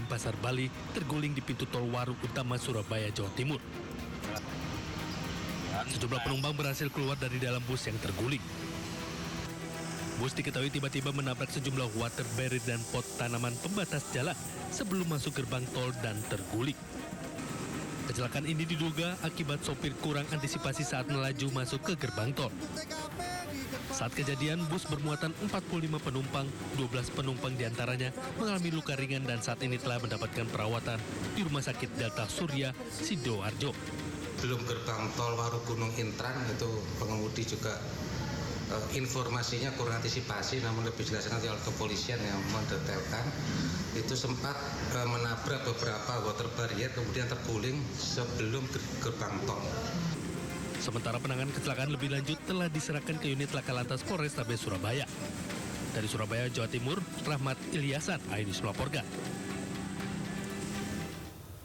Pasar Bali terguling di pintu tol Waru Utama Surabaya, Jawa Timur. Sejumlah penumpang berhasil keluar dari dalam bus yang terguling. Bus diketahui tiba-tiba menabrak sejumlah water barrier dan pot tanaman pembatas jalan sebelum masuk gerbang tol dan terguling. Kecelakaan ini diduga akibat sopir kurang antisipasi saat melaju masuk ke gerbang tol. Saat kejadian, bus bermuatan 45 penumpang, 12 penumpang diantaranya mengalami luka ringan dan saat ini telah mendapatkan perawatan di Rumah Sakit Delta Surya, Sidoarjo. Belum gerbang tol Waru Gunung Intrang, itu pengemudi juga informasinya kurang antisipasi, namun lebih jelas nanti oleh kepolisian yang mendetailkan. Itu sempat menabrak beberapa water barrier, kemudian terguling sebelum gerbang tol. Sementara penanganan kecelakaan lebih lanjut telah diserahkan ke unit Laka Lantas Polrestabes Surabaya. Dari Surabaya, Jawa Timur, Rahmat Ilyasan, iNews melaporkan.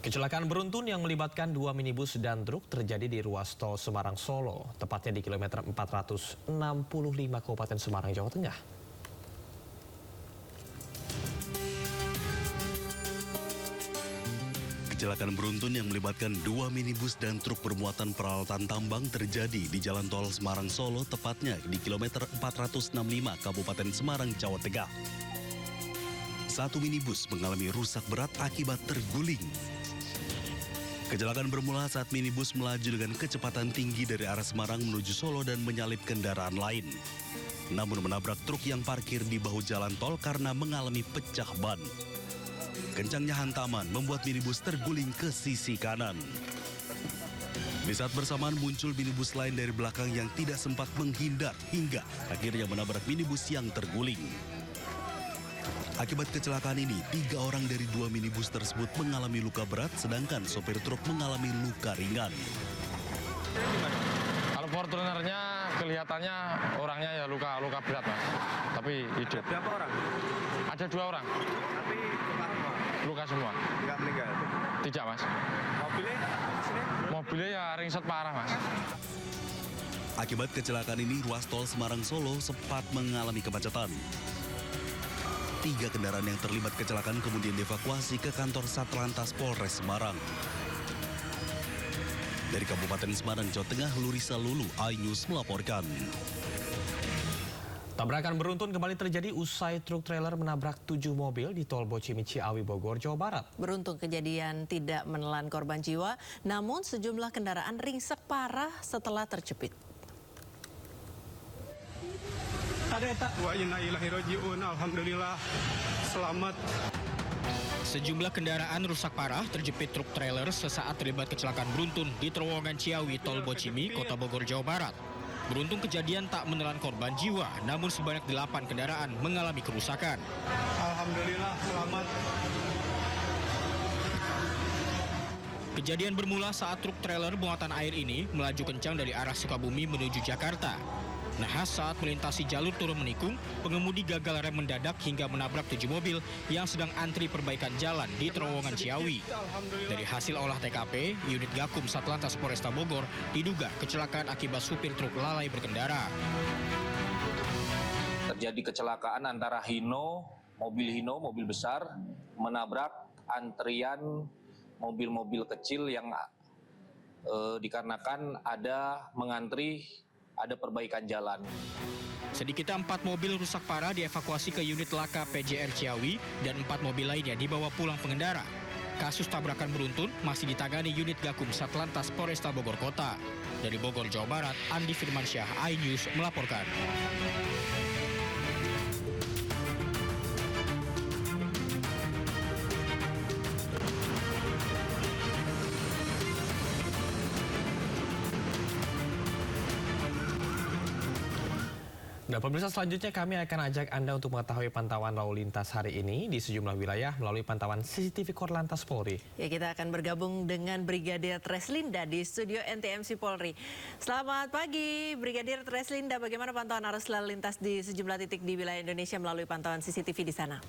Kecelakaan beruntun yang melibatkan dua minibus dan truk terjadi di ruas tol Semarang Solo, tepatnya di kilometer 465 Kabupaten Semarang, Jawa Tengah. Kecelakaan beruntun yang melibatkan dua minibus dan truk bermuatan peralatan tambang terjadi di Jalan Tol Semarang Solo, tepatnya di kilometer 465 Kabupaten Semarang, Jawa Tengah. Satu minibus mengalami rusak berat akibat terguling. Kecelakaan bermula saat minibus melaju dengan kecepatan tinggi dari arah Semarang menuju Solo dan menyalip kendaraan lain. Namun menabrak truk yang parkir di bahu jalan tol karena mengalami pecah ban. Kencangnya hantaman membuat minibus terguling ke sisi kanan. Di saat bersamaan muncul minibus lain dari belakang yang tidak sempat menghindar hingga akhirnya menabrak minibus yang terguling. Akibat kecelakaan ini, 3 orang dari 2 minibus tersebut mengalami luka berat, sedangkan sopir truk mengalami luka ringan. Kalau Fortunernya kelihatannya orangnya ya luka berat, Mas. Tapi hidup. Berapa orang? Ada 2 orang. Tapi Luka semua. nggak meninggal? Tidak, Mas. Mobilnya di sini? Mobilnya ya ringsek parah, Mas. Akibat kecelakaan ini, ruas tol Semarang Solo sempat mengalami kemacetan. 3 kendaraan yang terlibat kecelakaan kemudian dievakuasi ke kantor Satlantas Polres Semarang. Dari Kabupaten Semarang, Jawa Tengah, Lurisa Lulu, iNews melaporkan. Tabrakan beruntun kembali terjadi usai truk trailer menabrak 7 mobil di tol Bocimi Ciawi Bogor, Jawa Barat. Beruntung kejadian tidak menelan korban jiwa, namun sejumlah kendaraan ringsek parah setelah terjepit. Wa inna ilaihi raji'un. Alhamdulillah selamat. Sejumlah kendaraan rusak parah terjepit truk trailer sesaat terlibat kecelakaan beruntun di terowongan Ciawi Tol Bocimi, Kota Bogor, Jawa Barat. Beruntung kejadian tak menelan korban jiwa, namun sebanyak 8 kendaraan mengalami kerusakan. Alhamdulillah selamat. Kejadian bermula saat truk trailer muatan air ini melaju kencang dari arah Sukabumi menuju Jakarta. Nahas saat melintasi jalur turun menikung, pengemudi gagal rem mendadak hingga menabrak 7 mobil yang sedang antri perbaikan jalan di terowongan Ciawi. Dari hasil olah TKP, unit Gakum Satlantas Polresta Bogor diduga kecelakaan akibat supir truk lalai berkendara. Terjadi kecelakaan antara mobil besar, menabrak antrian mobil-mobil kecil yang dikarenakan ada perbaikan jalan. Sedikitnya 4 mobil rusak parah dievakuasi ke unit Laka PJR Ciawi dan 4 mobil lainnya dibawa pulang pengendara. Kasus tabrakan beruntun masih ditangani unit Gakum Satlantas Polresta Bogor Kota. Dari Bogor, Jawa Barat, Andi Firmansyah, iNews melaporkan. Nah, pemirsa, selanjutnya kami akan ajak Anda untuk mengetahui pantauan lalu lintas hari ini di sejumlah wilayah melalui pantauan CCTV Korlantas Polri. Ya, kita akan bergabung dengan Brigadir Treslinda di studio NTMC Polri. Selamat pagi, Brigadir Treslinda. Bagaimana pantauan arus lalu lintas di sejumlah titik di wilayah Indonesia melalui pantauan CCTV di sana?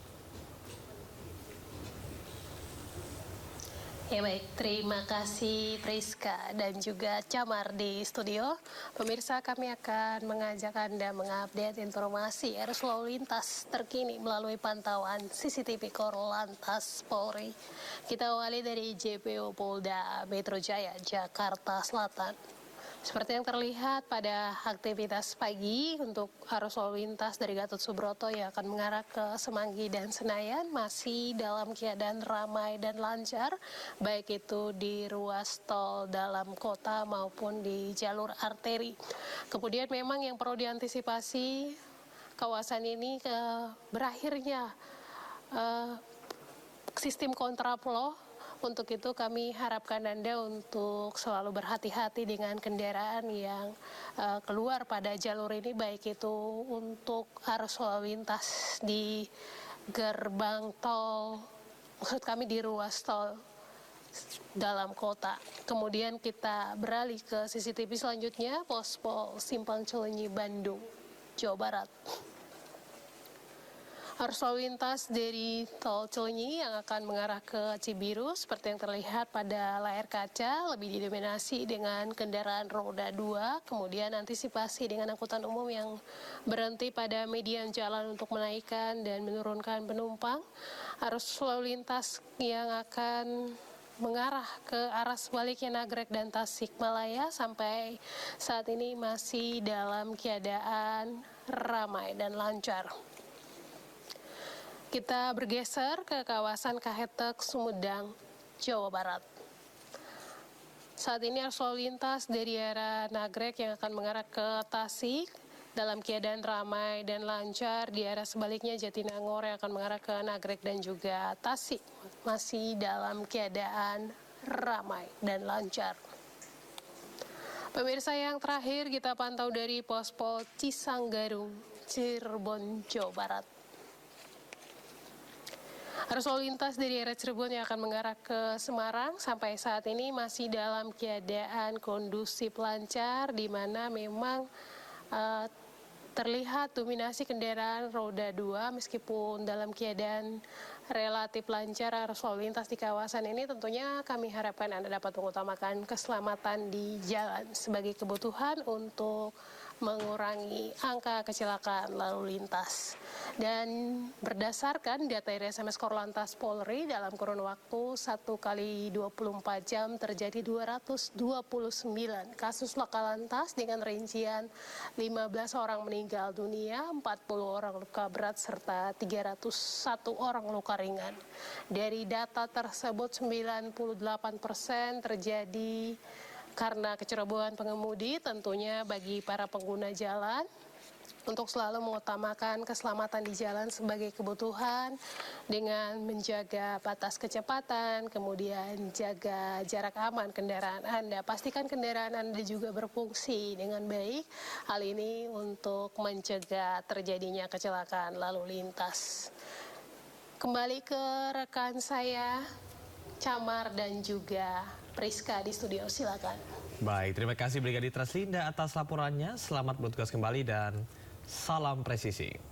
Ya baik, terima kasih Priska dan juga Camar di studio. Pemirsa, kami akan mengajak Anda mengupdate informasi arus lalu lintas terkini melalui pantauan CCTV Korlantas Polri. Kita awali dari JPO Polda Metro Jaya, Jakarta Selatan. Seperti yang terlihat pada aktivitas pagi untuk arus lalu lintas dari Gatot Subroto yang akan mengarah ke Semanggi dan Senayan masih dalam keadaan ramai dan lancar, baik itu di ruas tol dalam kota maupun di jalur arteri. Kemudian memang yang perlu diantisipasi kawasan ini berakhirnya sistem kontraflow. Untuk itu kami harapkan Anda untuk selalu berhati-hati dengan kendaraan yang keluar pada jalur ini, baik itu untuk arus lalu lintas di gerbang tol, maksud kami di ruas tol dalam kota. Kemudian kita beralih ke CCTV selanjutnya, Pospol Simpang Cileunyi, Bandung, Jawa Barat. Arus lalu lintas dari tol Cileunyi yang akan mengarah ke Cibiru seperti yang terlihat pada layar kaca lebih didominasi dengan kendaraan roda 2, kemudian antisipasi dengan angkutan umum yang berhenti pada median jalan untuk menaikkan dan menurunkan penumpang. Arus lalu lintas yang akan mengarah ke arah sebaliknya Nagrek dan Tasikmalaya sampai saat ini masih dalam keadaan ramai dan lancar. Kita bergeser ke kawasan Kahetek, Sumedang, Jawa Barat. Saat ini arus lalu lintas dari arah Nagrek yang akan mengarah ke Tasik dalam keadaan ramai dan lancar. Di arah sebaliknya Jatinangor yang akan mengarah ke Nagrek dan juga Tasik masih dalam keadaan ramai dan lancar. Pemirsa, yang terakhir kita pantau dari Pospol Cisanggarung, Cirebon, Jawa Barat. Arus lalu lintas dari arah Cirebon yang akan mengarah ke Semarang sampai saat ini masih dalam keadaan kondusif lancar, di mana memang terlihat dominasi kendaraan roda 2 meskipun dalam keadaan relatif lancar arus lalu lintas di kawasan ini. Tentunya kami harapkan Anda dapat mengutamakan keselamatan di jalan sebagai kebutuhan untuk mengurangi angka kecelakaan lalu lintas. Dan berdasarkan data dari SMS Korlantas Polri, dalam kurun waktu 1 kali 24 jam terjadi 229 kasus laka lantas dengan rincian 15 orang meninggal dunia, 40 orang luka berat, serta 301 orang luka ringan. Dari data tersebut 98% terjadi karena kecerobohan pengemudi. Tentunya bagi para pengguna jalan untuk selalu mengutamakan keselamatan di jalan sebagai kebutuhan dengan menjaga batas kecepatan, kemudian jaga jarak aman kendaraan Anda. Pastikan kendaraan Anda juga berfungsi dengan baik. Hal ini untuk mencegah terjadinya kecelakaan lalu lintas. Kembali ke rekan saya, Camar dan juga Priska di studio, silakan. Baik, terima kasih Brigadir Treslinda atas laporannya. Selamat bertugas kembali dan salam presisi.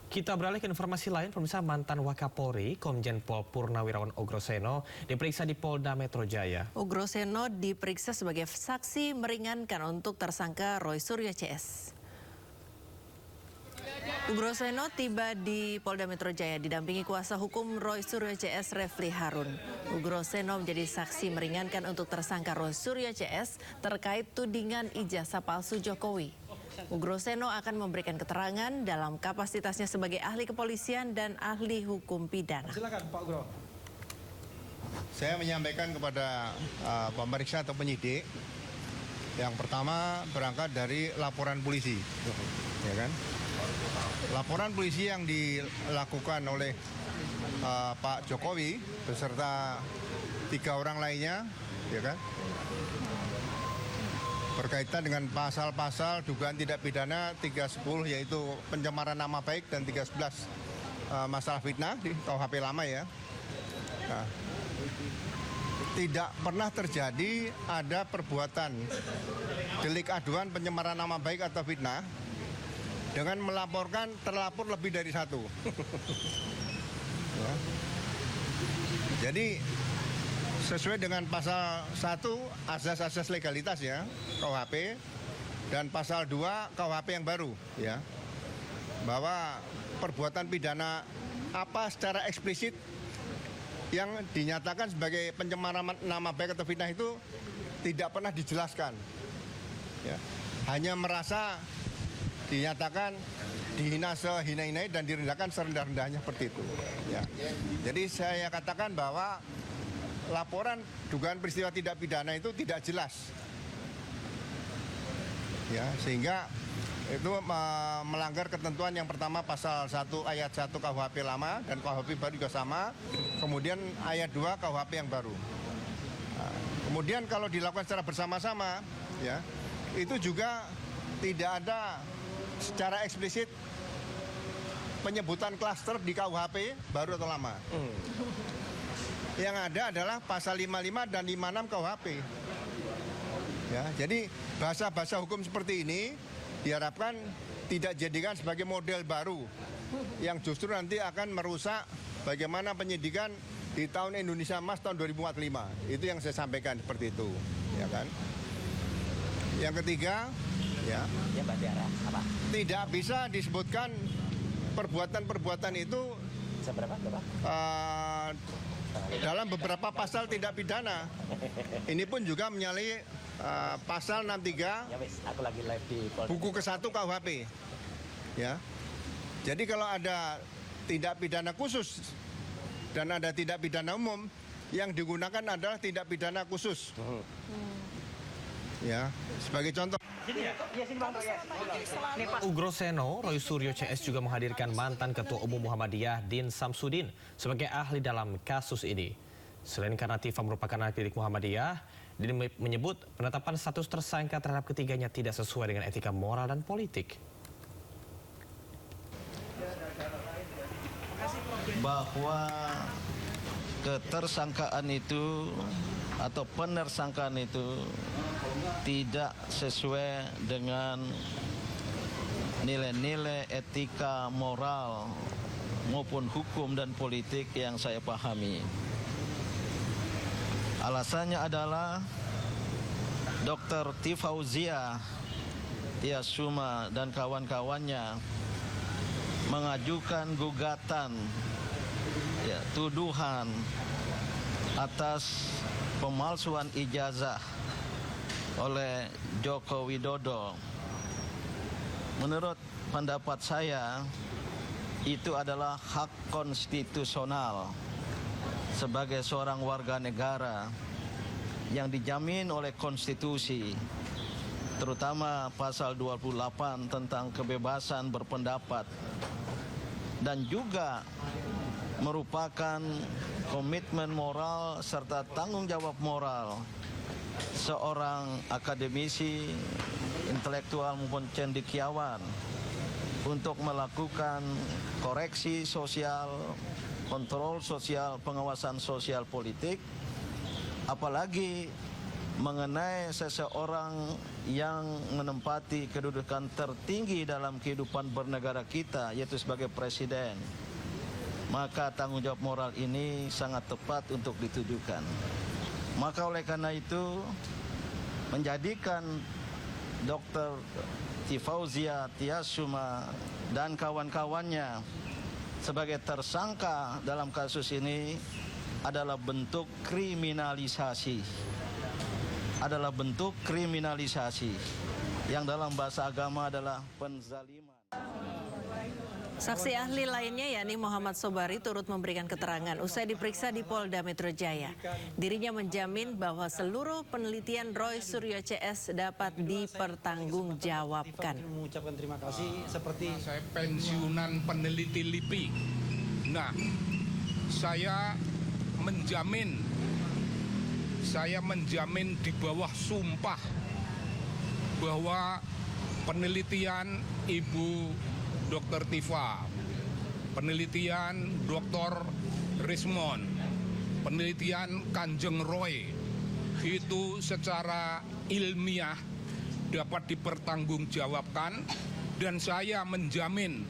Kita beralih ke informasi lain. Pemirsa, mantan Wakapolri Komjen Pol Purnawirawan Ugroseno diperiksa di Polda Metro Jaya. Ugroseno diperiksa sebagai saksi meringankan untuk tersangka Roy Suryo CS. Ugroseno tiba di Polda Metro Jaya didampingi kuasa hukum Roy Suryo CS Refli Harun. Ugroseno menjadi saksi meringankan untuk tersangka Roy Suryo CS terkait tudingan ijazah palsu Jokowi. Ugroseno akan memberikan keterangan dalam kapasitasnya sebagai ahli kepolisian dan ahli hukum pidana. Silakan Pak Ugro. Saya menyampaikan kepada pemeriksa atau penyidik, yang pertama berangkat dari laporan polisi, ya kan? Laporan polisi yang dilakukan oleh Pak Jokowi beserta 3 orang lainnya, ya kan? Berkaitan dengan pasal-pasal dugaan tindak pidana 310, yaitu pencemaran nama baik, dan 311 masalah fitnah di KUHP lama ya. Nah, tidak pernah terjadi ada perbuatan delik aduan pencemaran nama baik atau fitnah dengan melaporkan terlapor lebih dari satu. Ya. Jadi sesuai dengan pasal 1 asas-asas legalitas ya KUHP dan pasal 2 KUHP yang baru ya, bahwa perbuatan pidana apa secara eksplisit yang dinyatakan sebagai pencemaran nama baik atau fitnah itu tidak pernah dijelaskan ya. Hanya merasa dinyatakan dihina sehina-hinai dan direndahkan serendah-rendahnya seperti itu ya. Jadi saya katakan bahwa laporan dugaan peristiwa tidak pidana itu tidak jelas ya, sehingga itu melanggar ketentuan yang pertama pasal 1 ayat 1 KUHP lama dan KUHP baru juga sama, kemudian ayat 2 KUHP yang baru. Nah, kemudian kalau dilakukan secara bersama-sama ya, itu juga tidak ada secara eksplisit penyebutan klaster di KUHP baru atau lama. Yang ada adalah pasal 55 dan 56 KUHP. Ya, jadi bahasa-bahasa hukum seperti ini diharapkan tidak dijadikan sebagai model baru yang justru nanti akan merusak bagaimana penyidikan di tahun Indonesia Emas tahun 2045. Itu yang saya sampaikan seperti itu, ya kan? Yang ketiga, ya, tidak bisa disebutkan perbuatan-perbuatan itu dalam beberapa pasal tindak pidana. Ini pun juga menyalahi pasal 63 buku ke-1 KUHP. Ya. Jadi kalau ada tindak pidana khusus dan ada tindak pidana umum, yang digunakan adalah tindak pidana khusus. Ya, sebagai contoh. Ugro Seno, Roy Suryo CS juga menghadirkan mantan Ketua Umum Muhammadiyah Din Samsudin sebagai ahli dalam kasus ini. Selain karena Tifa merupakan anak didik Muhammadiyah, Din menyebut penetapan status tersangka terhadap ketiganya tidak sesuai dengan etika moral dan politik. Bahwa ketersangkaan itu atau penersangkaan itu tidak sesuai dengan nilai-nilai etika moral maupun hukum dan politik yang saya pahami. Alasannya adalah Dr. Tifauzia Tiasuma dan kawan-kawannya mengajukan gugatan ya, tuduhan atas pemalsuan ijazah oleh Joko Widodo. Menurut pendapat saya, itu adalah hak konstitusional sebagai seorang warga negara yang dijamin oleh konstitusi, terutama pasal 28 tentang kebebasan berpendapat, dan juga merupakan komitmen moral serta tanggung jawab moral seorang akademisi, intelektual maupun cendekiawan untuk melakukan koreksi sosial, kontrol sosial, pengawasan sosial politik, apalagi mengenai seseorang yang menempati kedudukan tertinggi dalam kehidupan bernegara kita, yaitu sebagai presiden. Maka tanggung jawab moral ini sangat tepat untuk ditujukan. Maka oleh karena itu, menjadikan Dr. Tifauzia Tiasuma dan kawan-kawannya sebagai tersangka dalam kasus ini adalah bentuk kriminalisasi. Adalah bentuk kriminalisasi yang dalam bahasa agama adalah penzaliman. Saksi ahli lainnya yakni Muhammad Sobari turut memberikan keterangan usai diperiksa di Polda Metro Jaya. Dirinya menjamin bahwa seluruh penelitian Roy Suryo CS dapat dipertanggungjawabkan. Mengucapkan terima kasih seperti saya pensiunan peneliti LIPI. Nah, saya menjamin di bawah sumpah bahwa penelitian Ibu Dr. Tifa, penelitian Dr. Rismon, penelitian Kanjeng Roy itu secara ilmiah dapat dipertanggungjawabkan dan saya menjamin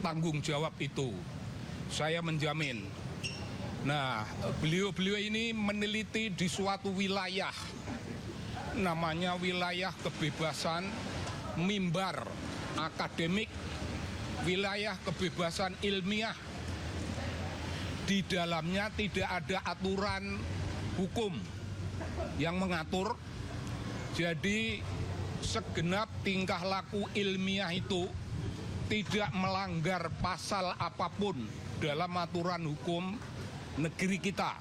tanggung jawab itu. Saya menjamin. Nah, beliau-beliau ini meneliti di suatu wilayah, namanya wilayah kebebasan mimbar akademik, wilayah kebebasan ilmiah. Di dalamnya tidak ada aturan hukum yang mengatur, jadi segenap tingkah laku ilmiah itu tidak melanggar pasal apapun dalam aturan hukum negeri kita.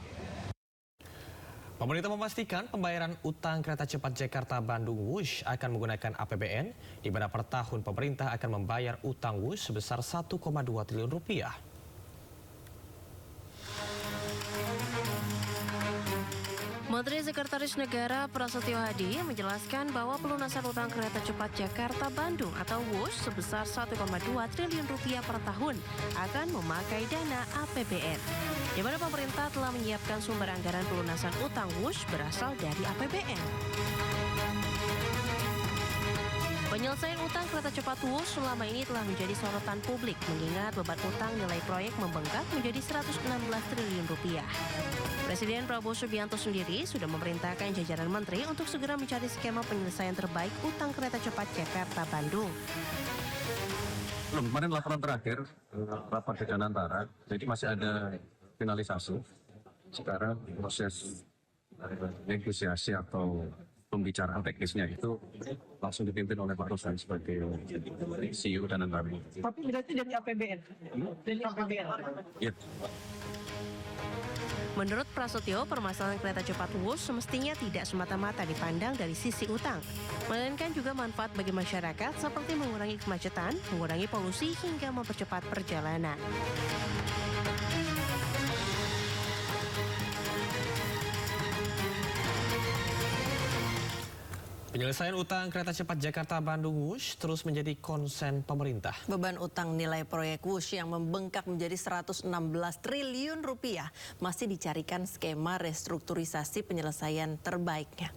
Pemerintah memastikan pembayaran utang kereta cepat Jakarta-Bandung Wush akan menggunakan APBN, di mana per tahun pemerintah akan membayar utang Wush sebesar 1,2 triliun rupiah. Menteri Sekretaris Negara Prasetyo Hadi menjelaskan bahwa pelunasan utang kereta cepat Jakarta-Bandung atau Wush sebesar 1,2 triliun rupiah per tahun akan memakai dana APBN, di mana pemerintah telah menyiapkan sumber anggaran pelunasan utang Wush berasal dari APBN. Penyelesaian utang kereta cepat Wush selama ini telah menjadi sorotan publik mengingat beban utang nilai proyek membengkak menjadi 116 triliun rupiah. Presiden Prabowo Subianto sendiri sudah memerintahkan jajaran menteri untuk segera mencari skema penyelesaian terbaik utang kereta cepat Jakarta-Bandung. Kemarin laporan terakhir rapat dengan antara, jadi masih ada finalisasi. Sekarang proses negosiasi atau pembicaraan teknisnya itu langsung dipimpin oleh Pak Rosan sebagai CEO dan antara. Tapi berarti dari APBN? Dari APBN? Iya. Menurut Prasetyo, permasalahan kereta cepat Wush semestinya tidak semata-mata dipandang dari sisi utang, melainkan juga manfaat bagi masyarakat seperti mengurangi kemacetan, mengurangi polusi, hingga mempercepat perjalanan. Penyelesaian utang kereta cepat Jakarta-Bandung Wush terus menjadi konsen pemerintah. Beban utang nilai proyek Wush yang membengkak menjadi 116 triliun rupiah masih dicarikan skema restrukturisasi penyelesaian terbaiknya.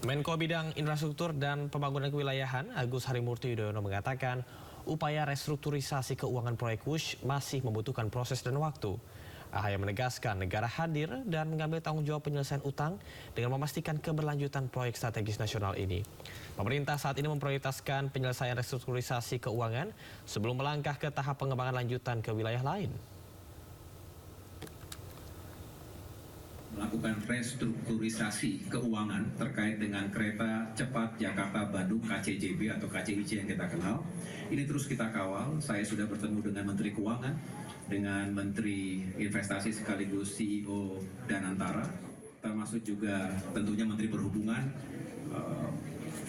Menko Bidang Infrastruktur dan Pembangunan Kewilayahan Agus Harimurti Yudhoyono mengatakan upaya restrukturisasi keuangan proyek Wush masih membutuhkan proses dan waktu. AHY menegaskan negara hadir dan mengambil tanggung jawab penyelesaian utang dengan memastikan keberlanjutan proyek strategis nasional ini. Pemerintah saat ini memprioritaskan penyelesaian restrukturisasi keuangan sebelum melangkah ke tahap pengembangan lanjutan ke wilayah lain. Melakukan restrukturisasi keuangan terkait dengan kereta cepat Jakarta-Bandung KCJB atau KCIC yang kita kenal. Ini terus kita kawal. Saya sudah bertemu dengan Menteri Keuangan, dengan Menteri Investasi sekaligus CEO dan Antara, termasuk juga tentunya Menteri Perhubungan,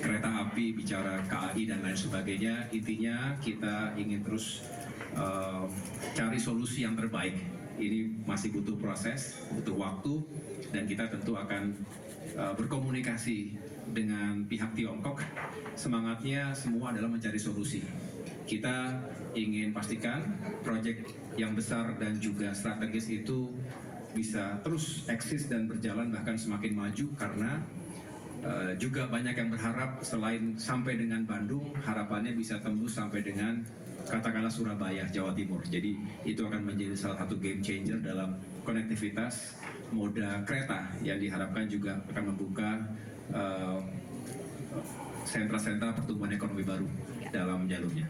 kereta api, bicara KAI dan lain sebagainya. Intinya kita ingin terus cari solusi yang terbaik. Ini masih butuh proses, butuh waktu, dan kita tentu akan berkomunikasi dengan pihak Tiongkok. Semangatnya semua adalah mencari solusi. Kita ingin pastikan proyek yang besar dan juga strategis itu bisa terus eksis dan berjalan bahkan semakin maju, karena juga banyak yang berharap selain sampai dengan Bandung, harapannya bisa tembus sampai dengan katakanlah Surabaya, Jawa Timur. Jadi itu akan menjadi salah satu game changer dalam konektivitas moda kereta yang diharapkan juga akan membuka sentra-sentra pertumbuhan ekonomi baru dalam jalurnya.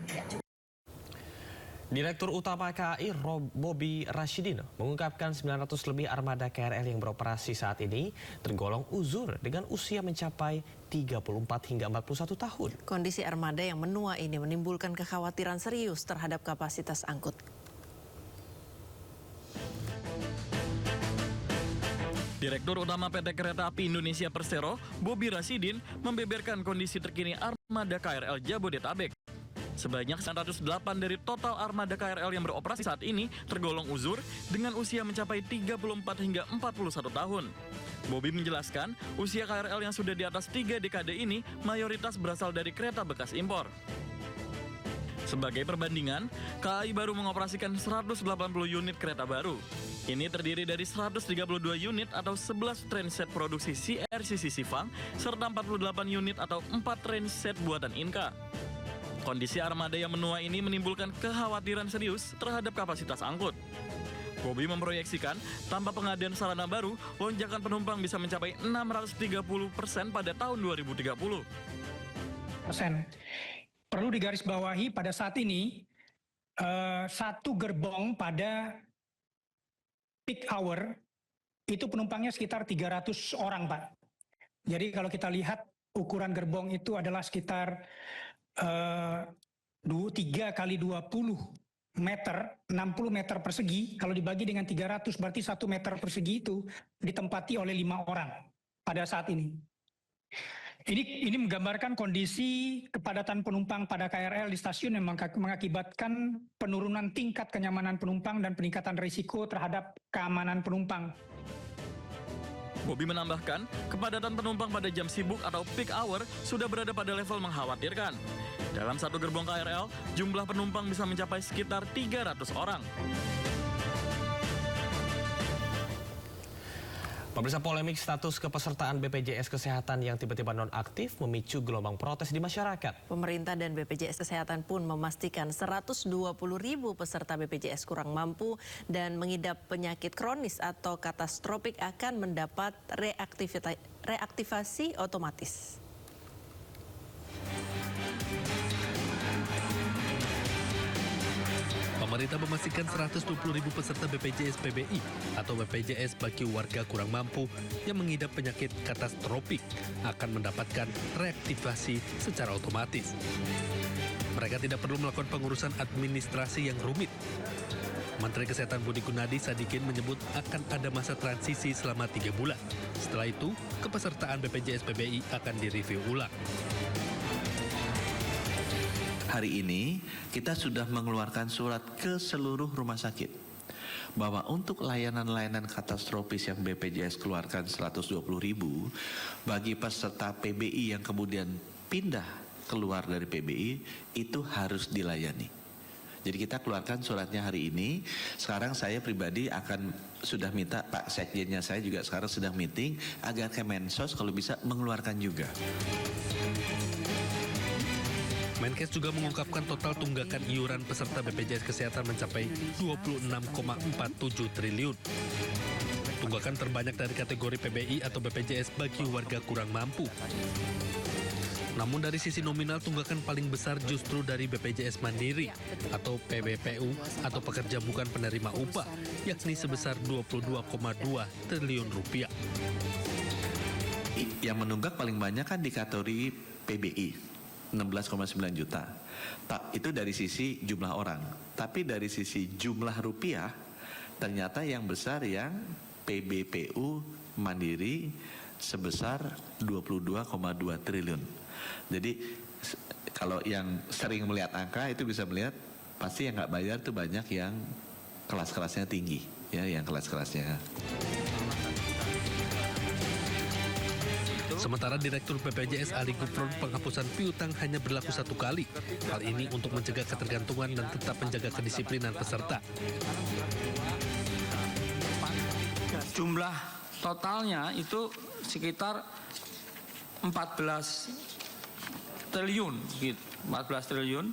Direktur Utama KAI Bobi Rashidin mengungkapkan 900 lebih armada KRL yang beroperasi saat ini tergolong uzur dengan usia mencapai 34 hingga 41 tahun. Kondisi armada yang menua ini menimbulkan kekhawatiran serius terhadap kapasitas angkut. Direktur Utama PT Kereta Api Indonesia Persero, Bobi Rashidin, membeberkan kondisi terkini armada KRL Jabodetabek. Sebanyak 108 dari total armada KRL yang beroperasi saat ini tergolong uzur dengan usia mencapai 34 hingga 41 tahun. Bobi menjelaskan, usia KRL yang sudah di atas 3 dekade ini mayoritas berasal dari kereta bekas impor. Sebagai perbandingan, KAI baru mengoperasikan 180 unit kereta baru. Ini terdiri dari 132 unit atau 11 trainset produksi CRCC Sifang, serta 48 unit atau 4 trainset buatan Inka. Kondisi armada yang menua ini menimbulkan kekhawatiran serius terhadap kapasitas angkut. Bobi memproyeksikan, tanpa pengadaan sarana baru, lonjakan penumpang bisa mencapai 630% pada tahun 2030. Perlu digarisbawahi pada saat ini, satu gerbong pada peak hour, itu penumpangnya sekitar 300 orang, Pak. Jadi kalau kita lihat ukuran gerbong itu adalah sekitar 3 kali 20 meter, 60 meter persegi. Kalau dibagi dengan 300 berarti 1 meter persegi itu ditempati oleh 5 orang pada saat ini. Ini menggambarkan kondisi kepadatan penumpang pada KRL di stasiun yang mengakibatkan penurunan tingkat kenyamanan penumpang dan peningkatan risiko terhadap keamanan penumpang. Bobi menambahkan, kepadatan penumpang pada jam sibuk atau peak hour sudah berada pada level mengkhawatirkan. Dalam satu gerbong KRL, jumlah penumpang bisa mencapai sekitar 300 orang. Pemirsa, polemik status kepesertaan BPJS Kesehatan yang tiba-tiba nonaktif memicu gelombang protes di masyarakat. Pemerintah dan BPJS Kesehatan pun memastikan 120.000 peserta BPJS kurang mampu dan mengidap penyakit kronis atau katastropik akan mendapat reaktivasi otomatis. Pemerintah memastikan 120.000 peserta BPJS PBI atau BPJS bagi warga kurang mampu yang mengidap penyakit katastropik akan mendapatkan reaktivasi secara otomatis. Mereka tidak perlu melakukan pengurusan administrasi yang rumit. Menteri Kesehatan Budi Gunadi Sadikin menyebut akan ada masa transisi selama 3 bulan. Setelah itu, kepesertaan BPJS PBI akan direview ulang. Hari ini kita sudah mengeluarkan surat ke seluruh rumah sakit bahwa untuk layanan-layanan katastrofis yang BPJS keluarkan 120.000 bagi peserta PBI yang kemudian pindah keluar dari PBI itu harus dilayani. Jadi kita keluarkan suratnya hari ini. Sekarang saya pribadi sudah minta Pak Sekjennya, saya juga sekarang sedang meeting agar Kemensos kalau bisa mengeluarkan juga. Menkes juga mengungkapkan total tunggakan iuran peserta BPJS Kesehatan mencapai 26,47 triliun. Tunggakan terbanyak dari kategori PBI atau BPJS bagi warga kurang mampu. Namun dari sisi nominal tunggakan paling besar justru dari BPJS Mandiri atau PBPU atau pekerja bukan penerima upah, yakni sebesar 22,2 triliun rupiah. Yang menunggak paling banyak kan di kategori PBI. 16,9 juta. Itu dari sisi jumlah orang. Tapi dari sisi jumlah rupiah, ternyata yang besar yang PBPU Mandiri sebesar 22,2 triliun. Jadi kalau yang sering melihat angka itu bisa melihat pasti yang nggak bayar itu banyak yang kelas-kelasnya tinggi, ya, yang kelas-kelasnya. Sementara Direktur BPJS Ali Gufron penghapusan piutang hanya berlaku 1 kali. Hal ini untuk mencegah ketergantungan dan tetap menjaga kedisiplinan peserta. Jumlah totalnya itu sekitar 14 triliun gitu. 14 triliun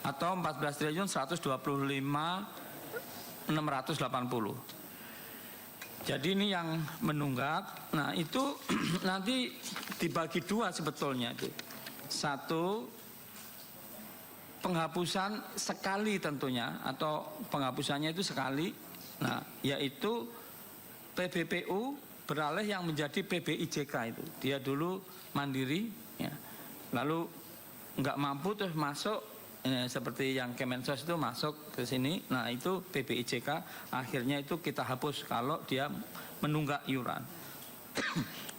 atau 14 triliun 125.680. Jadi ini yang menunggak. Nah itu nanti dibagi 2 sebetulnya itu. 1 penghapusan sekali tentunya atau penghapusannya itu sekali. Nah yaitu PBPU beralih yang menjadi PBIJK itu. Dia dulu mandiri, ya. Lalu nggak mampu terus masuk. Seperti yang Kemensos itu masuk ke sini, nah itu PBIJK akhirnya itu kita hapus kalau dia menunggak iuran.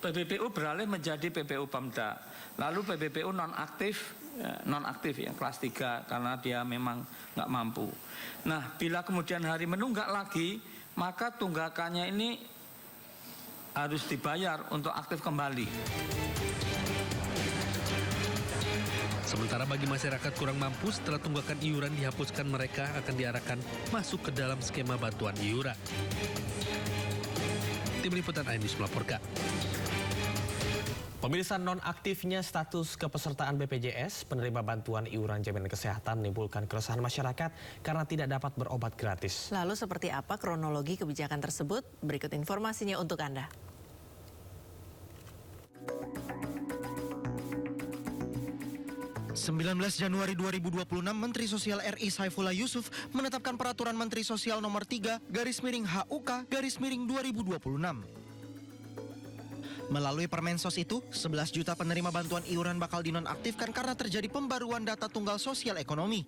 PBPU beralih menjadi PPU Pemda, lalu PBPU nonaktif ya kelas 3 karena dia memang nggak mampu. Nah bila kemudian hari menunggak lagi, maka tunggakannya ini harus dibayar untuk aktif kembali. Sementara bagi masyarakat kurang mampu, setelah tunggakan iuran dihapuskan, mereka akan diarahkan masuk ke dalam skema bantuan iuran. Tim Liputan iNews melaporkan. Pemilisan nonaktifnya status kepesertaan BPJS penerima bantuan iuran jaminan kesehatan menimbulkan keresahan masyarakat karena tidak dapat berobat gratis. Lalu seperti apa kronologi kebijakan tersebut? Berikut informasinya untuk Anda. Januari 2026, Menteri Sosial RI Saifullah Yusuf menetapkan Peraturan Menteri Sosial Nomor 3/HUK/2026. Melalui Permensos itu, 11 juta penerima bantuan iuran bakal dinonaktifkan karena terjadi pembaruan data tunggal sosial ekonomi.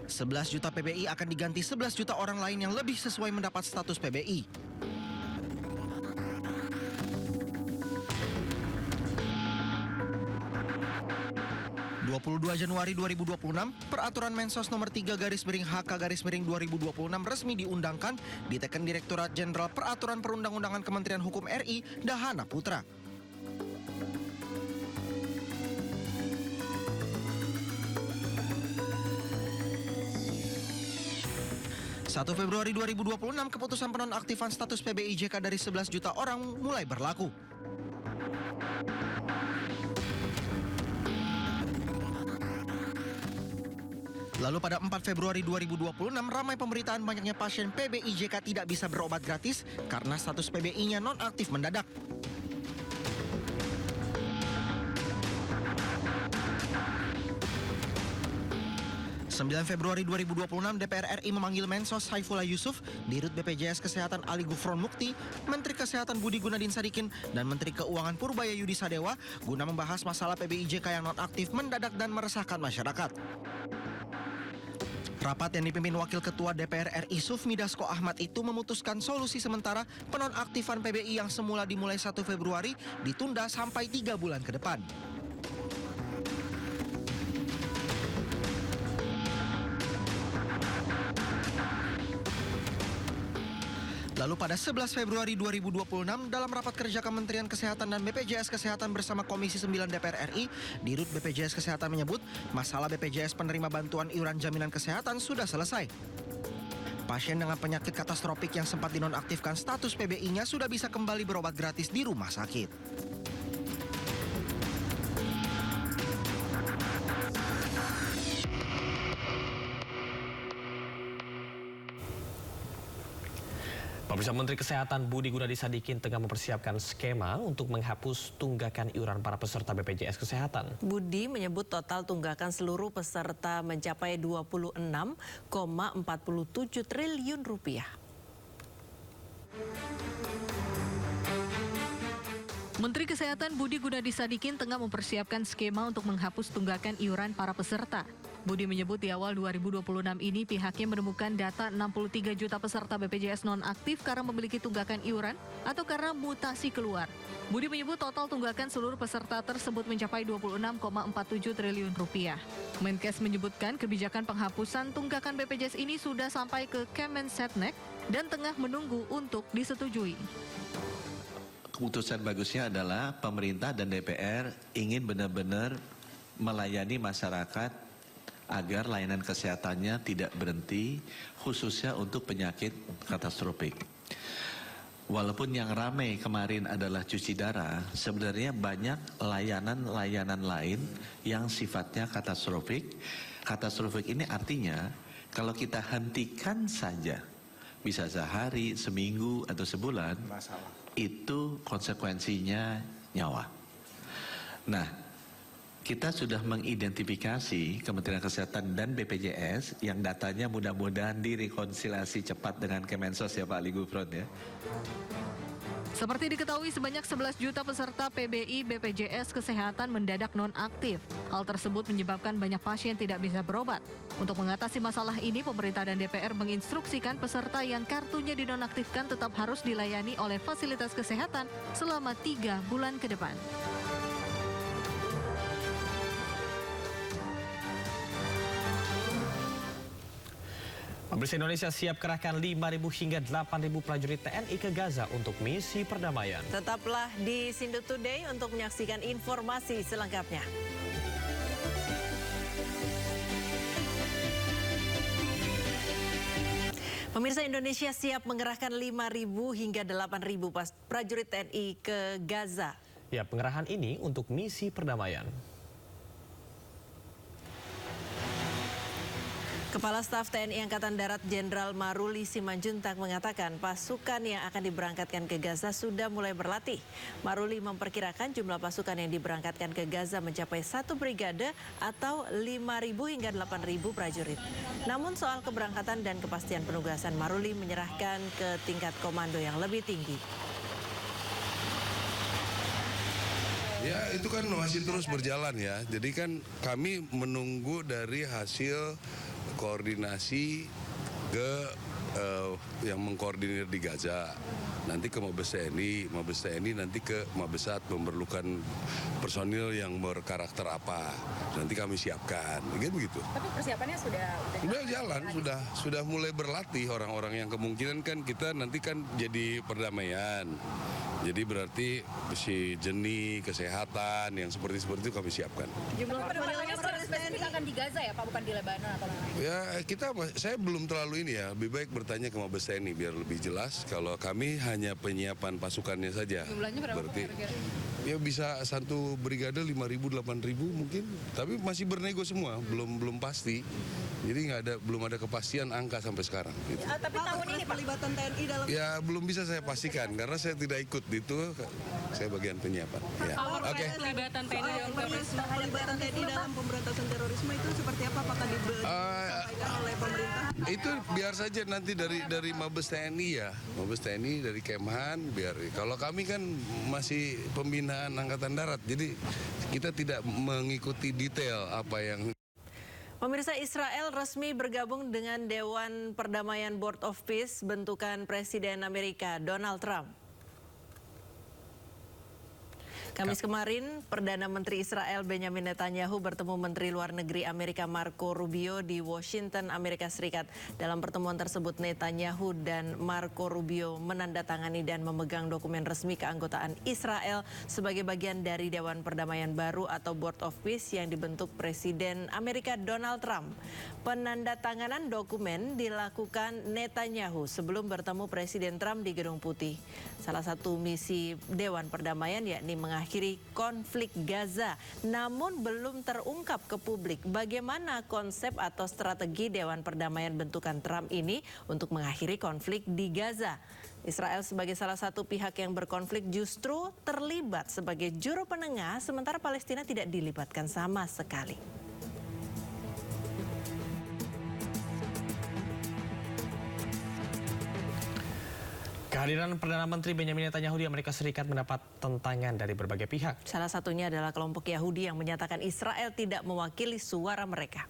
11 juta PBI akan diganti 11 juta orang lain yang lebih sesuai mendapat status PBI. Januari 2026, Peraturan Mensos Nomor 3/HK/2026 resmi diundangkan, diteken Direktorat Jenderal Peraturan Perundang-undangan Kementerian Hukum RI, Dahana Putra. Februari 2026, keputusan penonaktifan status PBI JK dari 11 juta orang mulai berlaku. Lalu pada 4 Februari 2026, ramai pemberitaan banyaknya pasien PBI JK tidak bisa berobat gratis karena status PBI-nya nonaktif mendadak. Februari 2026, DPR RI memanggil Mensos Saifullah Yusuf, Dirut BPJS Kesehatan Ali Gufron Mukti, Menteri Kesehatan Budi Gunadin Sadikin, dan Menteri Keuangan Purbaya Yudi Sadewa guna membahas masalah PBI JK yang nonaktif mendadak dan meresahkan masyarakat. Rapat yang dipimpin Wakil Ketua DPR RI Sufmi Dasko Ahmad itu memutuskan solusi sementara penonaktifan PBI yang semula dimulai 1 Februari ditunda sampai 3 bulan ke depan. Lalu pada 11 Februari 2026, dalam rapat kerja Kementerian Kesehatan dan BPJS Kesehatan bersama Komisi 9 DPR RI, Dirut BPJS Kesehatan menyebut masalah BPJS penerima bantuan iuran jaminan kesehatan sudah selesai. Pasien dengan penyakit katastropik yang sempat dinonaktifkan status PBI-nya sudah bisa kembali berobat gratis di rumah sakit. Pemirsa, Menteri Kesehatan Budi Gunadi Sadikin tengah mempersiapkan skema untuk menghapus tunggakan iuran para peserta BPJS Kesehatan. Budi menyebut total tunggakan seluruh peserta mencapai 26,47 triliun rupiah. Menteri Kesehatan Budi Gunadi Sadikin tengah mempersiapkan skema untuk menghapus tunggakan iuran para peserta. Budi menyebut di awal 2026 ini pihaknya menemukan data 63 juta peserta BPJS nonaktif karena memiliki tunggakan iuran atau karena mutasi keluar. Budi menyebut total tunggakan seluruh peserta tersebut mencapai 26,47 triliun rupiah. Menkes menyebutkan kebijakan penghapusan tunggakan BPJS ini sudah sampai ke Kemensetnek dan tengah menunggu untuk disetujui. Keputusan bagusnya adalah pemerintah dan DPR ingin benar-benar melayani masyarakat agar layanan kesehatannya tidak berhenti, khususnya untuk penyakit katastropik. Walaupun yang ramai kemarin adalah cuci darah, sebenarnya banyak layanan-layanan lain yang sifatnya katastropik. Katastropik ini artinya kalau kita hentikan saja, bisa sehari, seminggu, atau sebulan, itu konsekuensinya nyawa. Nah, kita sudah mengidentifikasi Kementerian Kesehatan dan BPJS yang datanya mudah-mudahan direkonsiliasi cepat dengan Kemensos ya Pak Ali Gufron ya. Seperti diketahui sebanyak 11 juta peserta PBI BPJS Kesehatan mendadak nonaktif. Hal tersebut menyebabkan banyak pasien tidak bisa berobat. Untuk mengatasi masalah ini, pemerintah dan DPR menginstruksikan peserta yang kartunya dinonaktifkan tetap harus dilayani oleh fasilitas kesehatan selama 3 bulan ke depan. Pemerintah Indonesia siap kerahkan 5.000 hingga 8.000 prajurit TNI ke Gaza untuk misi perdamaian. Tetaplah di Sindut Today untuk menyaksikan informasi selengkapnya. Pemirsa, Indonesia siap mengerahkan 5.000 hingga 8.000 prajurit TNI ke Gaza. Ya, pengerahan ini untuk misi perdamaian. Kepala Staf TNI Angkatan Darat Jenderal Maruli Simanjuntak mengatakan pasukan yang akan diberangkatkan ke Gaza sudah mulai berlatih. Maruli memperkirakan jumlah pasukan yang diberangkatkan ke Gaza mencapai 1 brigade atau 5.000 hingga 8.000 prajurit. Namun soal keberangkatan dan kepastian penugasan, Maruli menyerahkan ke tingkat komando yang lebih tinggi. Ya, itu kan masih terus berjalan ya. Jadi kan kami menunggu dari hasil koordinasi ke yang mengkoordinir di Gaza. Nanti ke Mabes TNI nanti ke Mabesat memerlukan personil yang berkarakter apa. Nanti kami siapkan, begitu. Tapi persiapannya sudah jalan, sudah mulai berlatih orang-orang yang kemungkinan kan kita nanti kan jadi perdamaian. Jadi berarti si jenis kesehatan yang seperti itu kami siapkan. Jumlah personilnya spesifik akan di Gaza ya Pak, bukan di Lebanon atau lain? Ya saya belum terlalu ini ya, lebih baik bertanya ke Mabes TNI biar lebih jelas. Kalau kami hanya penyiapan pasukannya saja. Jumlahnya berapa berarti kira-kira? Ya bisa 1 brigade 5.000 8.000 mungkin, tapi masih bernego semua, belum pasti. Jadi belum ada kepastian angka sampai sekarang. Gitu. Ya, tapi tahun ini Pak pelibatan TNI dalam Ya belum bisa saya pastikan karena saya tidak ikut itu, saya bagian penyiapan. Ya. Oke. Pelibatan TNI dalam pemberantasan terorisme itu seperti apa? Apakah disampaikan oleh pemerintah? Itu biar saja nanti dari Mabes TNI ya, Mabes TNI dari Kemhan biar. Kalau kami kan masih pembinaan Angkatan Darat, jadi kita tidak mengikuti detail apa yang. Pemirsa, Israel resmi bergabung dengan Dewan Perdamaian Board of Peace bentukan Presiden Amerika Donald Trump. Kamis kemarin, Perdana Menteri Israel Benjamin Netanyahu bertemu Menteri Luar Negeri Amerika Marco Rubio di Washington, Amerika Serikat. Dalam pertemuan tersebut, Netanyahu dan Marco Rubio menandatangani dan memegang dokumen resmi keanggotaan Israel sebagai bagian dari Dewan Perdamaian Baru atau Board of Peace yang dibentuk Presiden Amerika Donald Trump. Penandatanganan dokumen dilakukan Netanyahu sebelum bertemu Presiden Trump di Gedung Putih. Salah satu misi Dewan Perdamaian yakni mengakhiri konflik Gaza, namun belum terungkap ke publik bagaimana konsep atau strategi Dewan Perdamaian bentukan Trump ini untuk mengakhiri konflik di Gaza. Israel sebagai salah satu pihak yang berkonflik justru terlibat sebagai juru penengah, sementara Palestina tidak dilibatkan sama sekali. Kehadiran Perdana Menteri Benjamin Netanyahu di Amerika Serikat mendapat tentangan dari berbagai pihak. Salah satunya adalah kelompok Yahudi yang menyatakan Israel tidak mewakili suara mereka.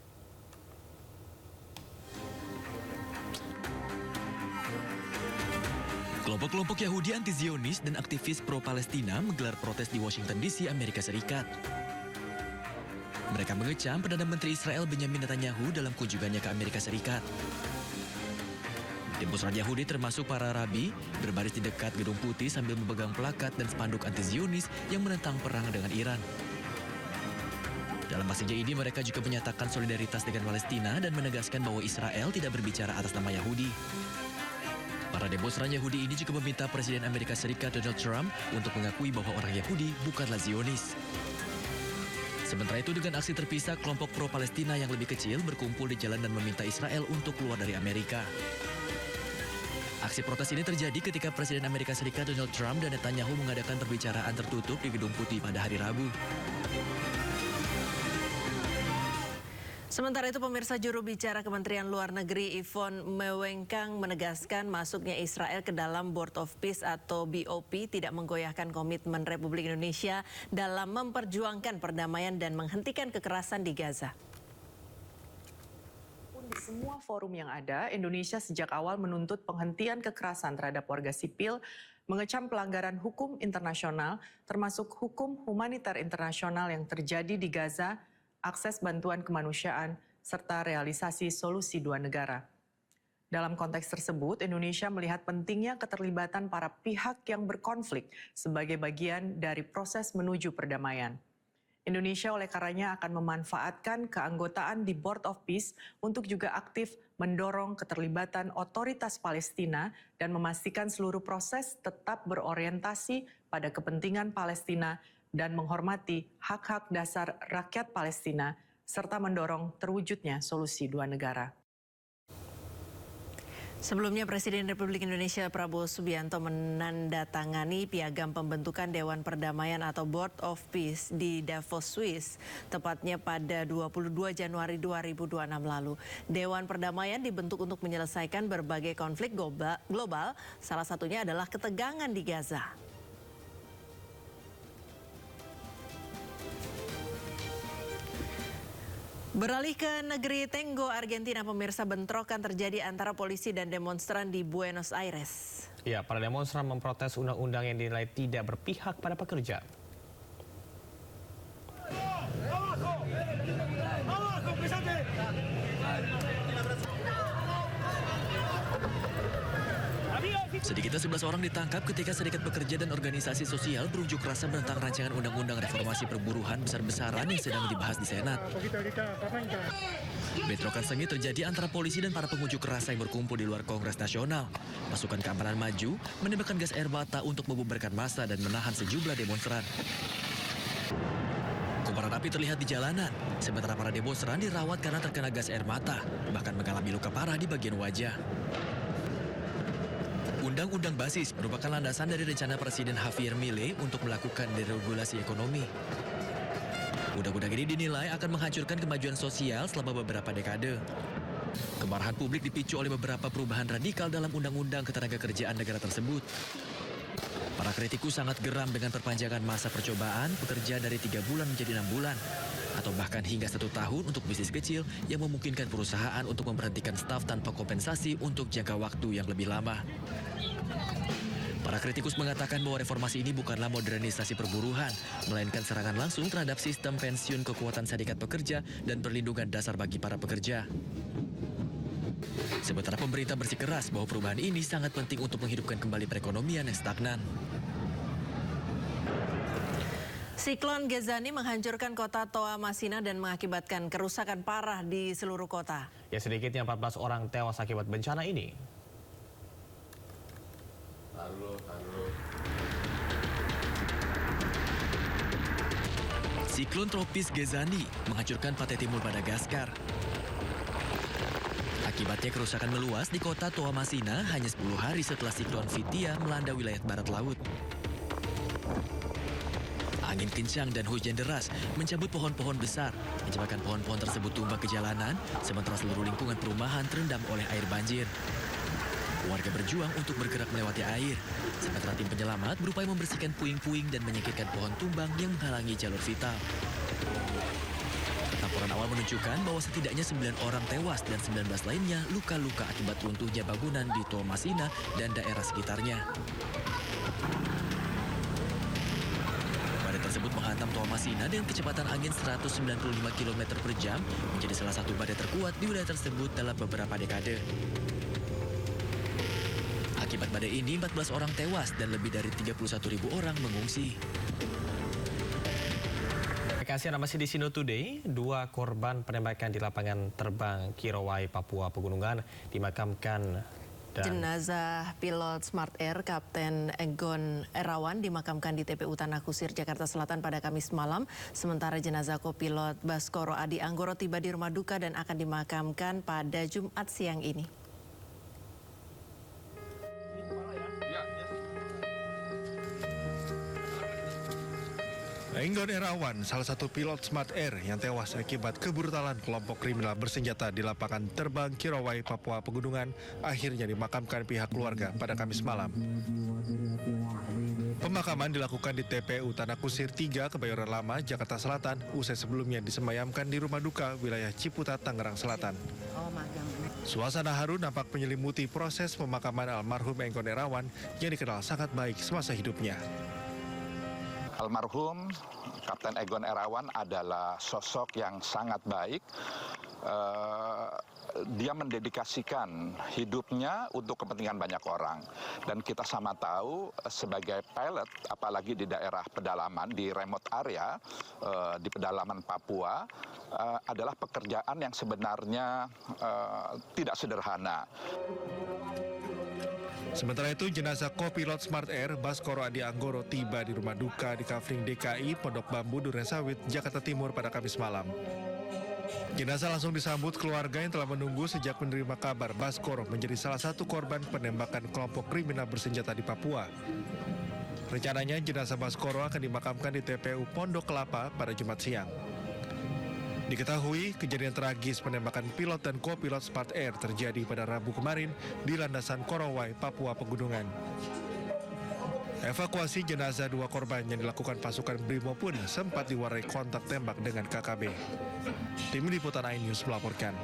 Kelompok-kelompok Yahudi anti-Zionis dan aktivis pro-Palestina menggelar protes di Washington DC, Amerika Serikat. Mereka mengecam Perdana Menteri Israel Benjamin Netanyahu dalam kunjungannya ke Amerika Serikat. Demonstran Yahudi termasuk para rabi berbaris di dekat Gedung Putih sambil memegang plakat dan spanduk anti-Zionis yang menentang perang dengan Iran. Dalam aksinya ini mereka juga menyatakan solidaritas dengan Palestina dan menegaskan bahwa Israel tidak berbicara atas nama Yahudi. Para demonstran Yahudi ini juga meminta Presiden Amerika Serikat Donald Trump untuk mengakui bahwa orang Yahudi bukanlah Zionis. Sementara itu dengan aksi terpisah, kelompok pro-Palestina yang lebih kecil berkumpul di jalan dan meminta Israel untuk keluar dari Amerika. Aksi protes ini terjadi ketika Presiden Amerika Serikat Donald Trump dan Netanyahu mengadakan perbicaraan tertutup di Gedung Putih pada hari Rabu. Sementara itu, pemirsa, juru bicara Kementerian Luar Negeri Yvonne Mewengkang menegaskan masuknya Israel ke dalam Board of Peace atau BOP tidak menggoyahkan komitmen Republik Indonesia dalam memperjuangkan perdamaian dan menghentikan kekerasan di Gaza. Di semua forum yang ada, Indonesia sejak awal menuntut penghentian kekerasan terhadap warga sipil, mengecam pelanggaran hukum internasional, termasuk hukum humaniter internasional yang terjadi di Gaza, akses bantuan kemanusiaan, serta realisasi solusi dua negara. Dalam konteks tersebut, Indonesia melihat pentingnya keterlibatan para pihak yang berkonflik sebagai bagian dari proses menuju perdamaian. Indonesia oleh karenanya akan memanfaatkan keanggotaan di Board of Peace untuk juga aktif mendorong keterlibatan otoritas Palestina dan memastikan seluruh proses tetap berorientasi pada kepentingan Palestina dan menghormati hak-hak dasar rakyat Palestina, serta mendorong terwujudnya solusi dua negara. Sebelumnya, Presiden Republik Indonesia Prabowo Subianto menandatangani piagam pembentukan Dewan Perdamaian atau Board of Peace di Davos, Swiss, tepatnya pada 22 Januari 2026 lalu. Dewan Perdamaian dibentuk untuk menyelesaikan berbagai konflik global, salah satunya adalah ketegangan di Gaza. Beralih ke negeri Tenggo, Argentina, pemirsa, bentrokan terjadi antara polisi dan demonstran di Buenos Aires. Ya, para demonstran memprotes undang-undang yang dinilai tidak berpihak pada pekerja. Sedikitnya 11 orang ditangkap ketika serikat pekerja dan organisasi sosial berunjuk rasa menentang rancangan undang-undang reformasi perburuhan besar-besaran yang sedang dibahas di Senat. Bentrokan sengit terjadi antara polisi dan para pengunjuk rasa yang berkumpul di luar Kongres Nasional. Pasukan keamanan maju menembakkan gas air mata untuk membubarkan massa dan menahan sejumlah demonstran. Kobaran api terlihat di jalanan, sementara para demonstran dirawat karena terkena gas air mata, bahkan mengalami luka parah di bagian wajah. Undang-undang basis merupakan landasan dari rencana Presiden Javier Milei untuk melakukan deregulasi ekonomi. Undang-undang ini dinilai akan menghancurkan kemajuan sosial selama beberapa dekade. Kemarahan publik dipicu oleh beberapa perubahan radikal dalam undang-undang ketenagakerjaan negara tersebut. Para kritikus sangat geram dengan perpanjangan masa percobaan pekerja dari 3 bulan menjadi 6 bulan. Atau bahkan hingga 1 tahun untuk bisnis kecil yang memungkinkan perusahaan untuk memberhentikan staf tanpa kompensasi untuk jangka waktu yang lebih lama. Para kritikus mengatakan bahwa reformasi ini bukanlah modernisasi perburuhan, melainkan serangan langsung terhadap sistem pensiun, kekuatan serikat pekerja, dan perlindungan dasar bagi para pekerja. Sementara pemerintah bersikeras bahwa perubahan ini sangat penting untuk menghidupkan kembali perekonomian yang stagnan. Siklon Gezani menghancurkan kota Toa Masina dan mengakibatkan kerusakan parah di seluruh kota. Ya, sedikitnya 14 orang tewas akibat bencana ini. Siklon tropis Gezani menghancurkan pantai timur Madagaskar. Akibatnya kerusakan meluas di kota Toa Masina hanya 10 hari setelah siklon Vitia melanda wilayah barat laut. Angin kencang dan hujan deras mencabut pohon-pohon besar, menyebabkan pohon-pohon tersebut tumbang ke jalanan, sementara seluruh lingkungan perumahan terendam oleh air banjir. Warga berjuang untuk bergerak melewati air, sementara tim penyelamat berupaya membersihkan puing-puing dan menyingkirkan pohon tumbang yang menghalangi jalur vital. Laporan awal menunjukkan bahwa setidaknya 9 orang tewas dan 19 lainnya luka-luka akibat runtuhnya bangunan di Toa Masina dan daerah sekitarnya. Badai tersebut menghantam Toa Masina dengan kecepatan angin 195 km per jam, menjadi salah satu badai terkuat di wilayah tersebut dalam beberapa dekade. Akibat badai ini, 14 orang tewas dan lebih dari 31.000 orang mengungsi. Terima kasih, Anda masih di Sino Today. 2 korban penembakan di lapangan terbang Kirowai, Papua Pegunungan dimakamkan. Jenazah pilot Smart Air Kapten Egon Erawan dimakamkan di TPU Tanah Kusir, Jakarta Selatan pada Kamis malam. Sementara jenazah kopilot Baskoro Adi Anggoro tiba di rumah duka dan akan dimakamkan pada Jumat siang ini. Egon Erawan, salah satu pilot Smart Air yang tewas akibat kebrutalan kelompok kriminal bersenjata di lapangan terbang Kirowai, Papua Pegunungan, akhirnya dimakamkan pihak keluarga pada Kamis malam. Pemakaman dilakukan di TPU Tanah Kusir 3, Kebayoran Lama, Jakarta Selatan, usai sebelumnya disemayamkan di rumah duka wilayah Ciputat, Tangerang Selatan. Suasana haru nampak menyelimuti proses pemakaman almarhum Egon Erawan yang dikenal sangat baik semasa hidupnya. Almarhum Kapten Egon Erawan adalah sosok yang sangat baik, dia mendedikasikan hidupnya untuk kepentingan banyak orang. Dan kita sama tahu sebagai pilot, apalagi di daerah pedalaman, di remote area, di pedalaman Papua, adalah pekerjaan yang sebenarnya tidak sederhana. Sementara itu, jenazah kopilot Smart Air Baskoro Adi Anggoro tiba di rumah duka di Kafling DKI, Pondok Bambu, Durensawit, Jakarta Timur pada Kamis malam. Jenazah langsung disambut keluarga yang telah menunggu sejak menerima kabar Baskoro menjadi salah satu korban penembakan kelompok kriminal bersenjata di Papua. Rencananya jenazah Baskoro akan dimakamkan di TPU Pondok Kelapa pada Jumat siang. Diketahui kejadian tragis penembakan pilot dan kopilot Smart Air terjadi pada Rabu kemarin di landasan Korowai, Papua Pegunungan. Evakuasi jenazah dua korban yang dilakukan pasukan Brimo pun sempat diwarnai kontak tembak dengan KKB. Tim Liputan iNews melaporkan.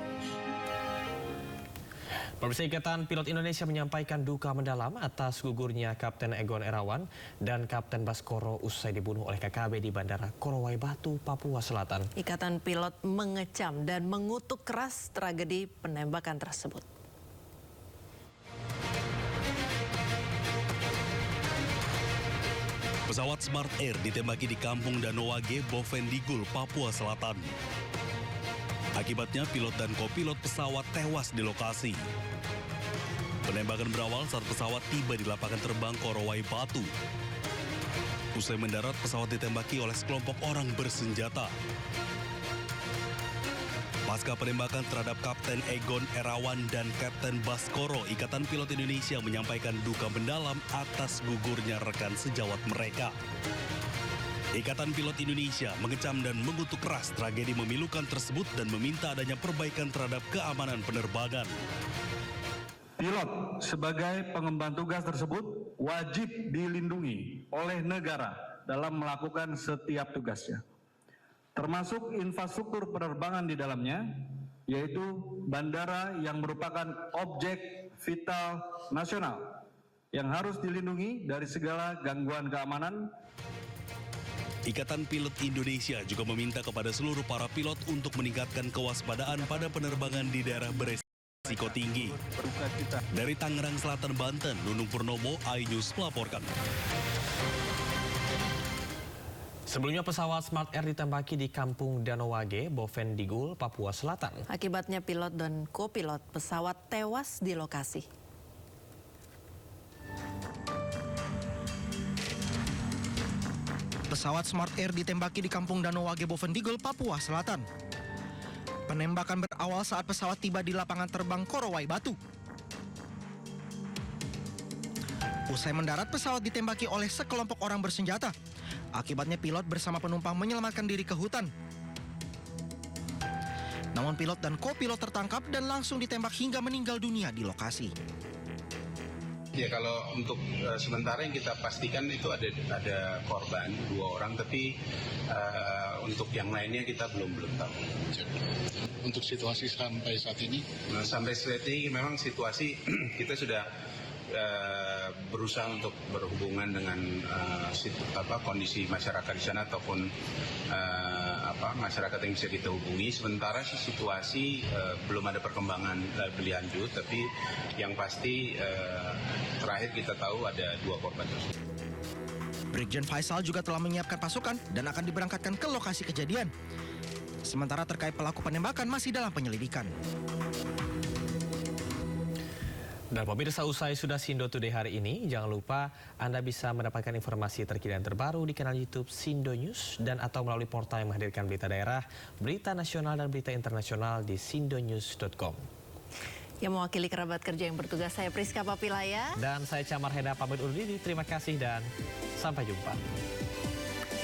Pemirsa, Ikatan Pilot Indonesia menyampaikan duka mendalam atas gugurnya Kapten Egon Erawan dan Kapten Baskoro usai dibunuh oleh KKB di Bandara Korowai Batu, Papua Selatan. Ikatan Pilot mengecam dan mengutuk keras tragedi penembakan tersebut. Pesawat Smart Air ditembaki di Kampung Danowage, Bovendigul, Papua Selatan. Akibatnya pilot dan kopilot pesawat tewas di lokasi. Penembakan berawal saat pesawat tiba di lapangan terbang Korowai Batu. Usai mendarat, pesawat ditembaki oleh sekelompok orang bersenjata. Pasca penembakan terhadap Kapten Egon Erawan dan Kapten Baskoro, Ikatan Pilot Indonesia menyampaikan duka mendalam atas gugurnya rekan sejawat mereka. Ikatan Pilot Indonesia mengecam dan mengutuk keras tragedi memilukan tersebut dan meminta adanya perbaikan terhadap keamanan penerbangan. Pilot sebagai pengemban tugas tersebut wajib dilindungi oleh negara dalam melakukan setiap tugasnya, termasuk infrastruktur penerbangan di dalamnya, yaitu bandara yang merupakan objek vital nasional yang harus dilindungi dari segala gangguan keamanan. Ikatan Pilot Indonesia juga meminta kepada seluruh para pilot untuk meningkatkan kewaspadaan pada penerbangan di daerah beresiko tinggi. Dari Tangerang Selatan, Banten, Nunung Purnomo, iNews melaporkan. Sebelumnya pesawat Smart Air ditembaki di Kampung Danowage, Bovendigul, Papua Selatan. Akibatnya pilot dan kopilot pesawat tewas di lokasi. Pesawat Smart Air ditembaki di Kampung Danowage, Bovendigul, Papua Selatan. Penembakan berawal saat pesawat tiba di lapangan terbang Korowai Batu. Usai mendarat, pesawat ditembaki oleh sekelompok orang bersenjata. Akibatnya pilot bersama penumpang menyelamatkan diri ke hutan. Namun pilot dan kopilot tertangkap dan langsung ditembak hingga meninggal dunia di lokasi. Ya, kalau untuk sementara yang kita pastikan itu ada korban 2 orang, tapi untuk yang lainnya kita belum tahu. Untuk situasi sampai saat ini? Sampai saat ini memang situasi kita sudah berusaha untuk berhubungan dengan kondisi masyarakat di sana ataupun masyarakat yang bisa kita hubungi. Sementara sih situasi belum ada perkembangan lebih lanjut, tapi yang pasti terakhir kita tahu ada 2 korban tersebut. Brigjen Faisal juga telah menyiapkan pasukan dan akan diberangkatkan ke lokasi kejadian. Sementara terkait pelaku penembakan masih dalam penyelidikan. Dan pemirsa, usai sudah Sindo Today hari ini, jangan lupa Anda bisa mendapatkan informasi terkini dan terbaru di kanal YouTube Sindo News dan atau melalui portal yang menghadirkan berita daerah, berita nasional dan berita internasional di sindonews.com. Yang mewakili kerabat kerja yang bertugas, saya Priska Papilaya. Dan saya Camar Heda pamit undur diri. Terima kasih dan sampai jumpa.